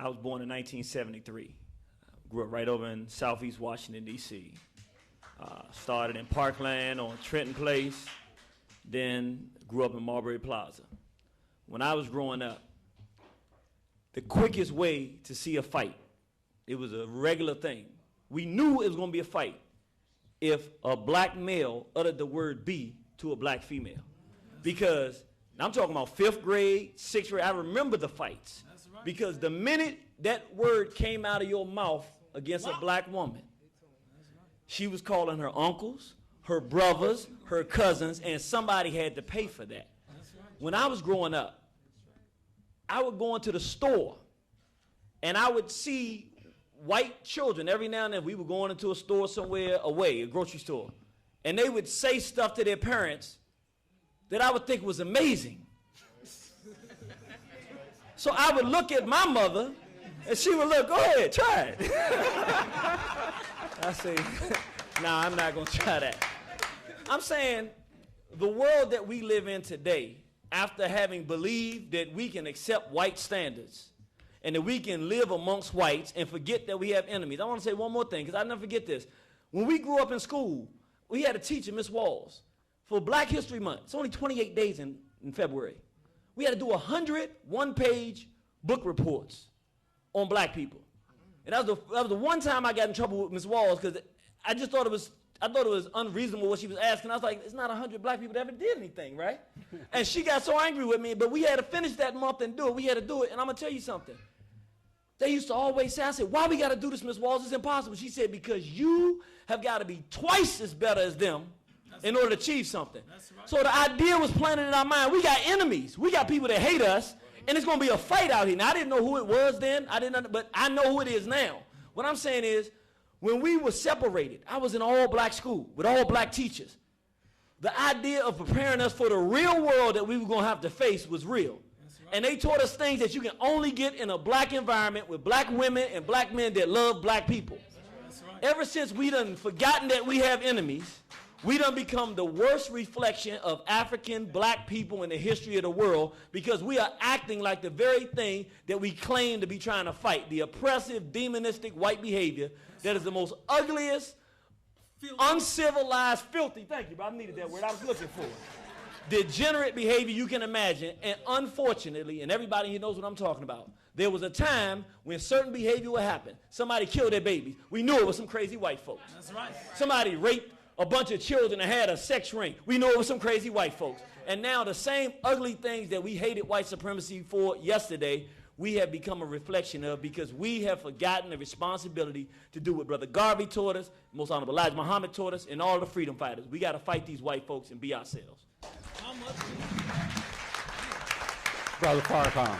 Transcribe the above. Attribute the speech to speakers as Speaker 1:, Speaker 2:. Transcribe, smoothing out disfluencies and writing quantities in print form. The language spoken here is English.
Speaker 1: I was born in 1973. Grew up right over in Southeast Washington, D.C. Started in Parkland on Trenton Place, then grew up in Marbury Plaza. When I was growing up, the quickest way to see a fight, it was a regular thing. We knew it was going to be a fight if a black male uttered the word B to a black female. Because I'm talking about 5th grade, 6th grade, I remember the fights. Right. Because the minute that word came out of your mouth against a black woman, she was calling her uncles, her brothers, her cousins, and somebody had to pay for that. When I was growing up, I would go into the store, and I would see white children. Every now and then we were going into a store somewhere away, a grocery store, and they would say stuff to their parents that I would think was amazing. So I would look at my mother, and she would look, go ahead, try it. I say, nah, I'm not going to try that. I'm saying the world that we live in today, after having believed that we can accept white standards and that we can live amongst whites and forget that we have enemies. I want to say one more thing, because I never forget this. When we grew up in school, we had a teacher, Miss Walls, for Black History Month. It's only 28 days in February. We had to do 100 one-page book reports on black people. And that was the one time I got in trouble with Ms. Walls, because I just thought it was unreasonable what she was asking. I was like, it's not 100 black people that ever did anything, right? And she got so angry with me, but we had to finish that month and do it. We had to do it, and I'm going to tell you something. They used to always say, I said, why we got to do this, Ms. Walls? It's impossible. She said, because you have got to be twice as better as them in order to achieve something. Right. So the idea was planted in our mind. We got enemies. We got people that hate us, and it's going to be a fight out here. Now, I didn't know who it was then, but I know who it is now. What I'm saying is, when we were separated, I was in an all-black school with all black teachers. The idea of preparing us for the real world that we were going to have to face was real. Right. And they taught us things that you can only get in a black environment with black women and black men that love black people. That's right. Ever since we done forgotten that we have enemies, we done become the worst reflection of African black people in the history of the world, because we are acting like the very thing that we claim to be trying to fight, the oppressive, demonistic white behavior that is the most ugliest, uncivilized, filthy, thank you, bro, I needed that word, I was looking for it, degenerate behavior you can imagine. And unfortunately, and everybody here knows what I'm talking about, there was a time when certain behavior would happen. Somebody killed their babies. We knew it was some crazy white folks. That's right. Somebody raped a bunch of children and had a sex ring. We know it was some crazy white folks. And now the same ugly things that we hated white supremacy for yesterday, we have become a reflection of, because we have forgotten the responsibility to do what Brother Garvey taught us, Most Honorable Elijah Muhammad taught us, and all the freedom fighters. We got to fight these white folks and be ourselves.
Speaker 2: Brother Farrakhan.